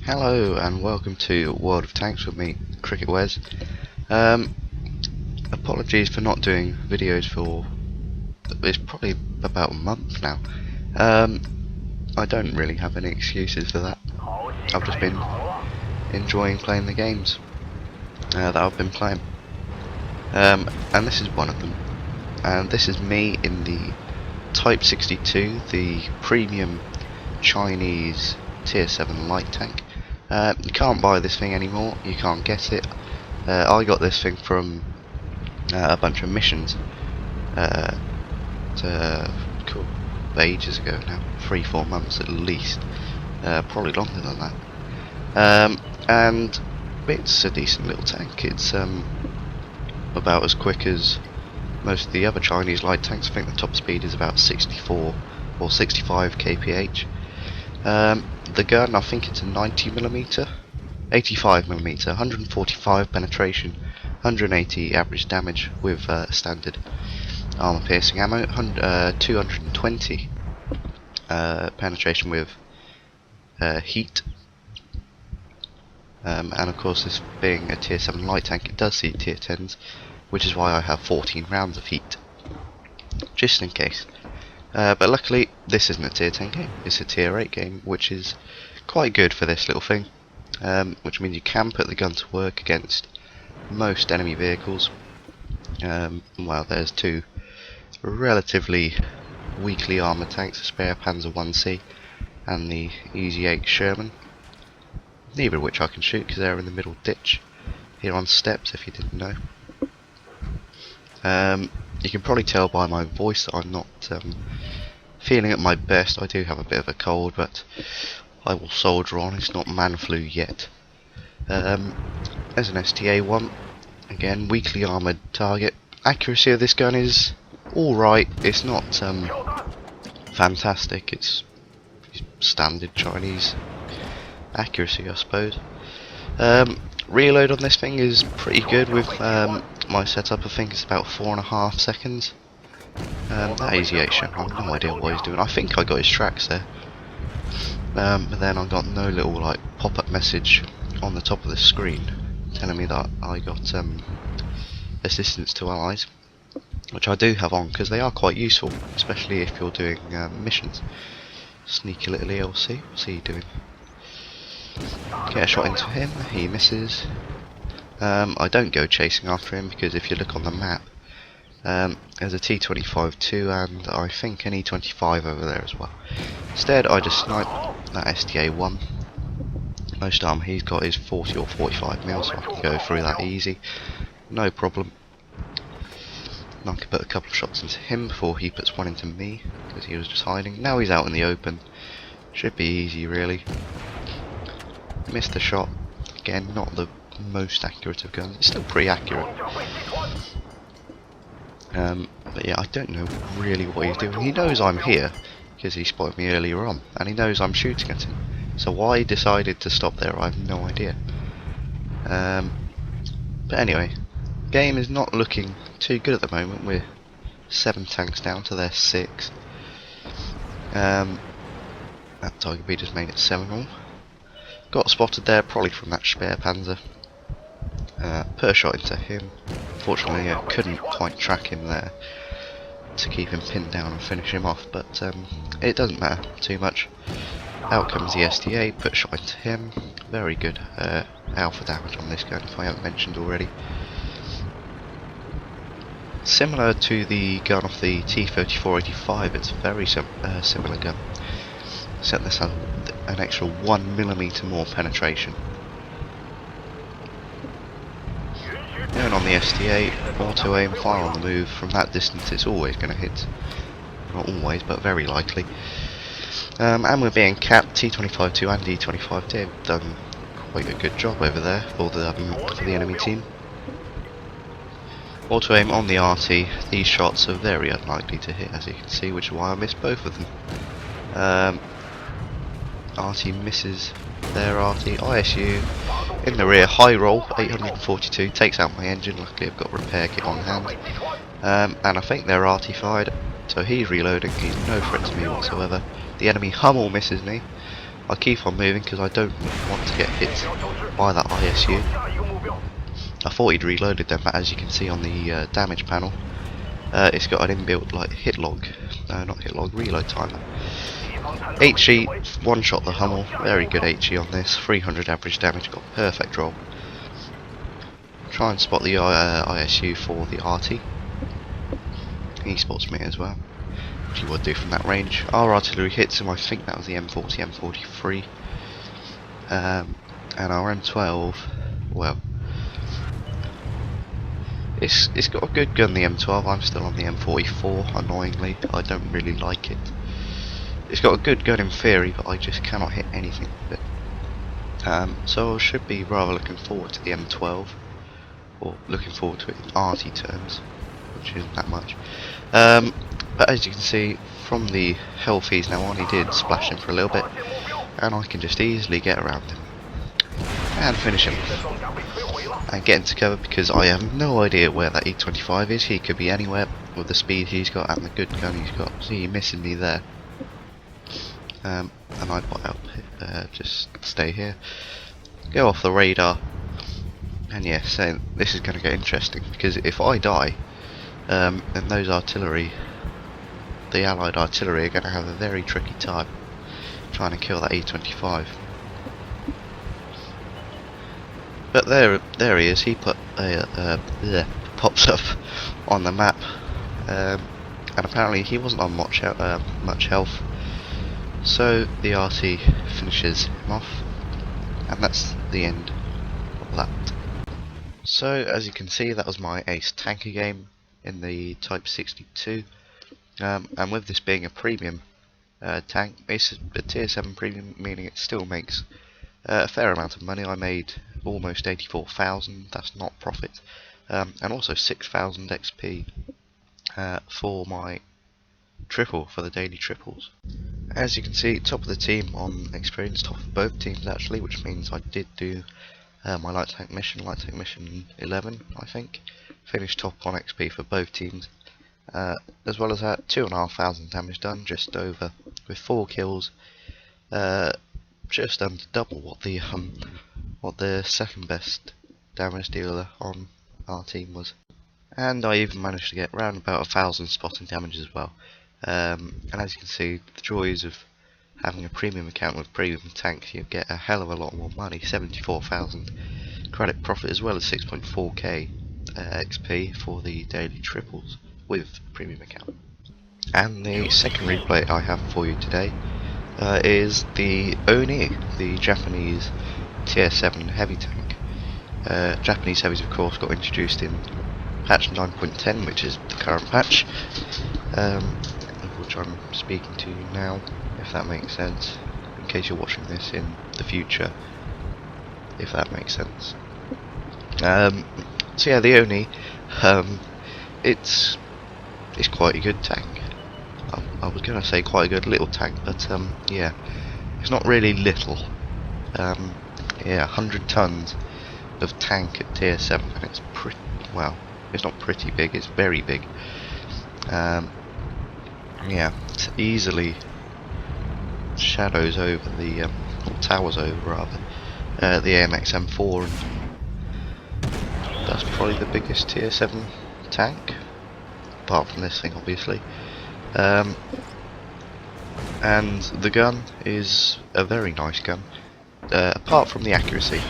Hello and welcome to World of Tanks with me, Cricketwes. Apologies for not doing videos for, it's probably about a month now. I don't really have any excuses for that. I've just been enjoying playing the games that I've been playing. And this is one of them. And this is me in the Type 62, the premium Chinese tier 7 light tank. You can't buy this thing anymore, you can't get it. I got this thing from a bunch of missions cool, ages ago now, 3-4 months at least, probably longer than that. And it's a decent little tank. It's about as quick as most of the other Chinese light tanks. I think the top speed is about 64 or 65 kph. The gun, I think it's a 90mm, 85mm, 145 penetration, 180 average damage with standard armor piercing ammo, 220 penetration with heat, and of course, this being a tier 7 light tank, it does see tier 10s, which is why I have 14 rounds of heat, just in case. But luckily, this isn't a tier 10 game, it's a tier 8 game, which is quite good for this little thing, which means you can put the gun to work against most enemy vehicles. Well, there's two relatively weakly armoured tanks, the spare Panzer 1C and the Easy 8 Sherman, neither of which I can shoot because they're in the middle ditch here on steps, if you didn't know. You can probably tell by my voice that I'm not feeling at my best. I do have a bit of a cold, but I will soldier on. It's not man flu yet. There's an STA-1, again, weakly armoured target. Accuracy of this gun is alright. It's not fantastic. It's standard Chinese accuracy, I suppose. Reload on this thing is pretty good with my setup. I think it's about 4.5 seconds. That Easy 8 Sherman, I have no idea what he's doing. I think I got his tracks there. But then I got no little like pop-up message on the top of the screen telling me that I got assistance to allies, which I do have on because they are quite useful, especially if you're doing missions. Sneaky little ELC, what's he doing? Get a shot into him, he misses. I don't go chasing after him because if you look on the map, there's a T-25 too, and I think an E-25 over there as well. Instead, I just snipe that STA-1. Most armor he's got is 40 or 45 mil, so I can go through that easy, no problem. And I can put a couple of shots into him before he puts one into me, because he was just hiding. Now he's out in the open, should be easy really. Missed the shot, again not the most accurate of guns, it's still pretty accurate. But yeah, I don't know really what he's doing. He knows I'm here because he spotted me earlier on, and he knows I'm shooting at him. So why he decided to stop there, I have no idea. But anyway, game is not looking too good at the moment. We're 7 tanks down to their 6. That Tiger B just made it 7-all. Got spotted there, probably from that spare Panzer. Put a shot into him. Fortunately, I couldn't quite track him there to keep him pinned down and finish him off, but it doesn't matter too much. Out comes the STA, put a shot into him. Very good alpha damage on this gun, if I haven't mentioned already. Similar to the gun off the T-34-85, it's a very similar gun, except this has an extra 1mm more penetration. Going on the STA, auto aim, fire on the move. From that distance it's always going to hit. Not always, but very likely. And we're being capped. T-25-2 and E-25 have done quite a good job over there for the enemy team. Auto aim on the RT. These shots are very unlikely to hit, as you can see, which is why I missed both of them. RT misses their RT. ISU in the rear, high roll, 842, takes out my engine. Luckily I've got a repair kit on hand. And I think they're RT fired, so he's reloading, he's no threat to me whatsoever. The enemy Hummel misses me, I keep on moving because I don't want to get hit by that ISU. I thought he'd reloaded them, but as you can see on the damage panel, it's got an inbuilt like hit log, no not hit log, reload timer. HE, one shot the Hummel, very good HE on this, 300 average damage, got perfect roll. Try and spot the ISU for the RT. He spots me as well, which he would do from that range. Our artillery hits him, I think that was the M40, M43. And our M12, well, it's got a good gun, the M12. I'm still on the M44, annoyingly. I don't really like it. It's got a good gun in theory, but I just cannot hit anything with it. So I should be rather looking forward to the M12, or looking forward to it in arty terms, which isn't that much. But as you can see, from the health he's now on, he did splash him for a little bit, and I can just easily get around him and finish him and get into cover, because I have no idea where that E25 is. He could be anywhere with the speed he's got and the good gun he's got. See, he missing me there. And I bought out, just stay here, go off the radar, and yeah, so this is going to get interesting, because if I die, then those artillery, the allied artillery, are going to have a very tricky time trying to kill that E25. But there he is. He put pops up on the map, and apparently he wasn't on much health. So the RT finishes him off, and that's the end of that. So as you can see, that was my ace tanker game in the Type 62, and with this being a premium tank, it's a tier 7 premium, meaning it still makes a fair amount of money. I made almost 84,000, that's not profit, and also 6,000 XP for my triple, for the daily triples. As you can see, top of the team on experience, top of both teams actually, which means I did do my light tank mission 11, I think. Finished top on XP for both teams, as well as that 2,500 damage done, just over, with 4 kills, just under double what the second best damage dealer on our team was. And I even managed to get around about 1,000 spotting damage as well. And as you can see, the joys of having a premium account with premium tanks, you get a hell of a lot more money, 74,000 credit profit, as well as 6.4k XP for the daily triples with premium account. And the second replay I have for you today is the Oni, the Japanese tier 7 heavy tank. Japanese heavies of course got introduced in patch 9.10, which is the current patch, of which I'm speaking to you now, if that makes sense, in case you're watching this in the future, if that makes sense. So yeah, the Oni, it's quite a good tank. I was going to say quite a good little tank, but yeah, it's not really little. Yeah, 100 tons of tank at tier 7, and it's pretty, well, it's not pretty big, it's very big. Yeah, it easily shadows over the, or towers over rather, the AMX M4, and that's probably the biggest tier 7 tank, apart from this thing obviously. And the gun is a very nice gun, apart from the accuracy.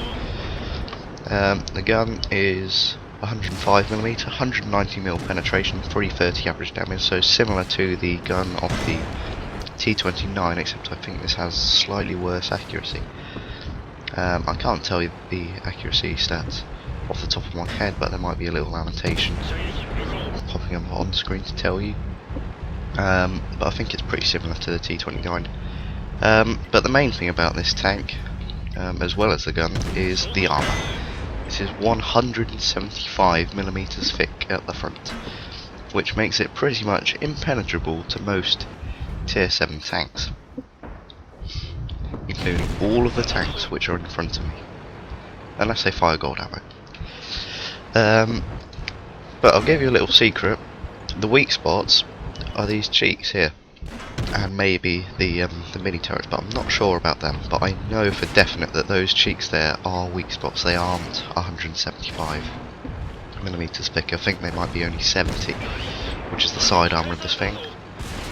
The gun is 105mm, 190mm penetration, 330 average damage, so similar to the gun of the T29, except I think this has slightly worse accuracy. I can't tell you the accuracy stats off the top of my head, but there might be a little annotation popping up on screen to tell you. But I think it's pretty similar to the T29. But the main thing about this tank, as well as the gun, is the armour. This is 175mm thick at the front, which makes it pretty much impenetrable to most tier 7 tanks, including all of the tanks which are in front of me, unless they fire gold ammo. But I'll give you a little secret. The weak spots are these cheeks here. and maybe the mini turrets, but I'm not sure about them. But I know for definite that those cheeks there are weak spots. They aren't 175mm thick. I think they might be only 70, which is the side armour of this thing.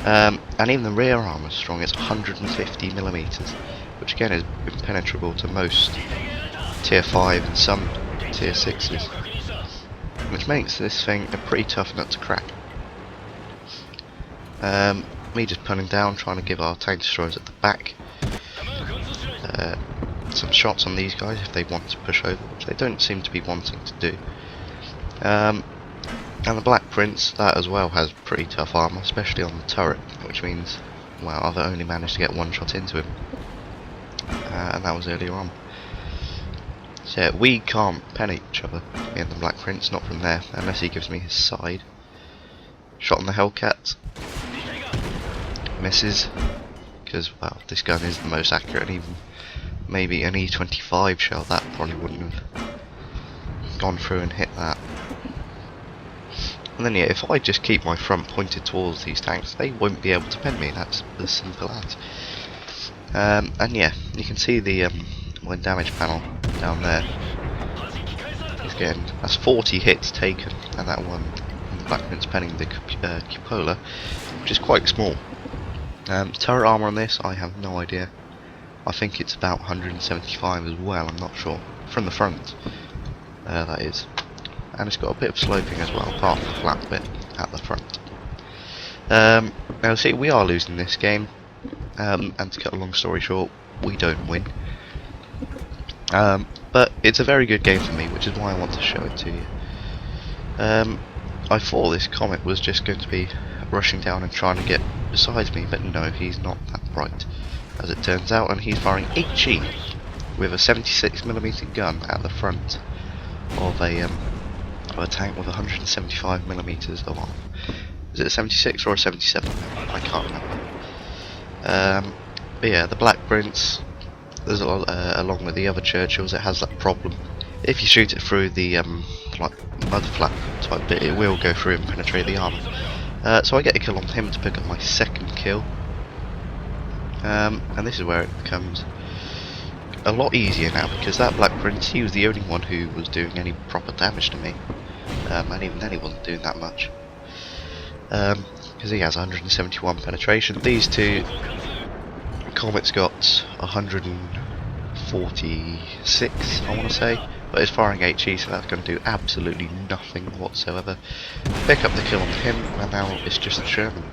And even the rear armour is strong. It's 150mm, which again is impenetrable to most tier 5 and some tier 6s, which makes this thing a pretty tough nut to crack. Me just punning down, trying to give our tank destroyers at the back some shots on these guys if they want to push over, which they don't seem to be wanting to do. And the Black Prince, that as well has pretty tough armour, especially on the turret, which means, well, I've only managed to get one shot into him, and that was earlier on. So yeah, we can't pen each other, me and the Black Prince, not from there, unless he gives me his side. Shot on the Hellcat. Misses, because, well, this gun is the most accurate, and even maybe an E25 shell, that probably wouldn't have gone through and hit that. And then yeah, if I just keep my front pointed towards these tanks, they won't be able to pen me, that's as simple as. And yeah, you can see the my damage panel down there. That's 40 hits taken, and that one from the Black Prince penning the cupola, which is quite small. Turret armour on this, I have no idea. I think it's about 175 as well, I'm not sure. From the front, that is. And it's got a bit of sloping as well, apart from the flat bit at the front. Now see, we are losing this game, and to cut a long story short, we don't win. But it's a very good game for me, which is why I want to show it to you. I thought this comet was just going to be rushing down and trying to get beside me, but no, he's not that bright, as it turns out, and he's firing HE with a 76mm gun at the front of a tank with 175mm of arm. Is it a 76 or a 77? I can't remember. But yeah, the Black Prince, there's along with the other Churchills, it has that problem. If you shoot it through the like mud flap type bit, it will go through and penetrate the armour. So I get a kill on him to pick up my second kill. And this is where it becomes a lot easier now, because that Black Prince, he was the only one who was doing any proper damage to me. And even then he wasn't doing that much. Because he has 171 penetration. These two, Comet's got 146, I want to say. But it's firing HE, so that's going to do absolutely nothing whatsoever. Pick up the kill on him, and now it's just the Sherman.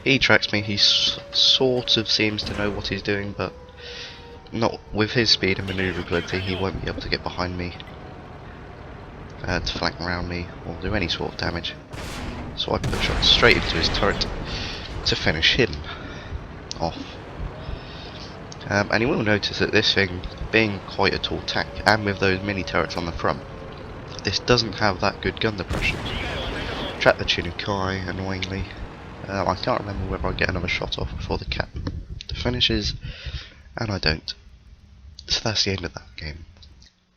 He tracks me, he sort of seems to know what he's doing, but not with his speed and manoeuvrability, he won't be able to get behind me to flank around me or do any sort of damage. So I put shots straight into his turret to finish him off. And you will notice that this thing, being quite a tall tank, and with those mini turrets on the front, this doesn't have that good gun depression. Track the Chinook-ai, annoyingly. I can't remember whether I get another shot off before the cat finishes, and I don't. So that's the end of that game.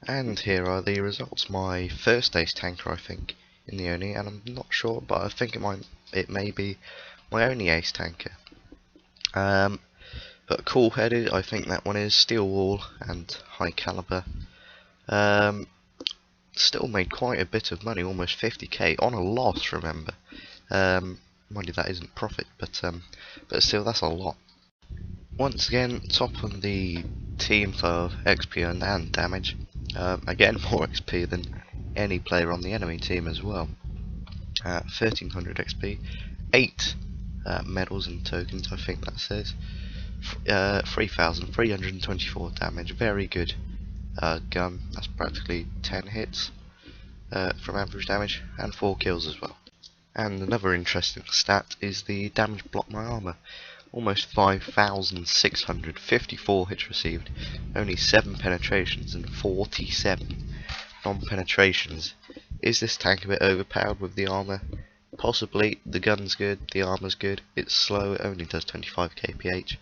And here are the results. My first ace tanker, I think, in the Oni, and I'm not sure, but I think it may be my only ace tanker. But cool headed, I think that one is. Steel wall and high caliber. Still made quite a bit of money, almost 50k on a loss, remember. Mind you, that isn't profit, but still, that's a lot. Once again, top on the team for XP and damage. Again, more XP than any player on the enemy team as well. 1300 XP, 8 medals and tokens, I think that says. 3,324 damage, very good gun. That's practically 10 hits from average damage, and 4 kills as well. And another interesting stat is the damage block my armour. Almost 5,654 hits received, only 7 penetrations and 47 non-penetrations. Is this tank a bit overpowered with the armour? Possibly. The gun's good, the armour's good, it's slow, it only does 25 kph.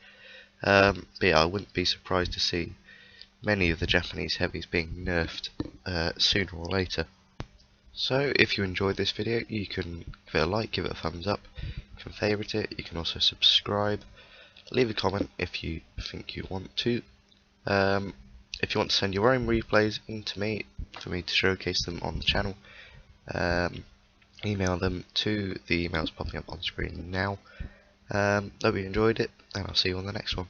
But yeah, I wouldn't be surprised to see many of the Japanese heavies being nerfed sooner or later. So if you enjoyed this video, you can give it a like, give it a thumbs up. can favourite it. You can also subscribe. Leave a comment if you think you want to. If you want to send your own replays in to me for me to showcase them on the channel, email them to the emails popping up on screen now. Hope you enjoyed it, and I'll see you on the next one.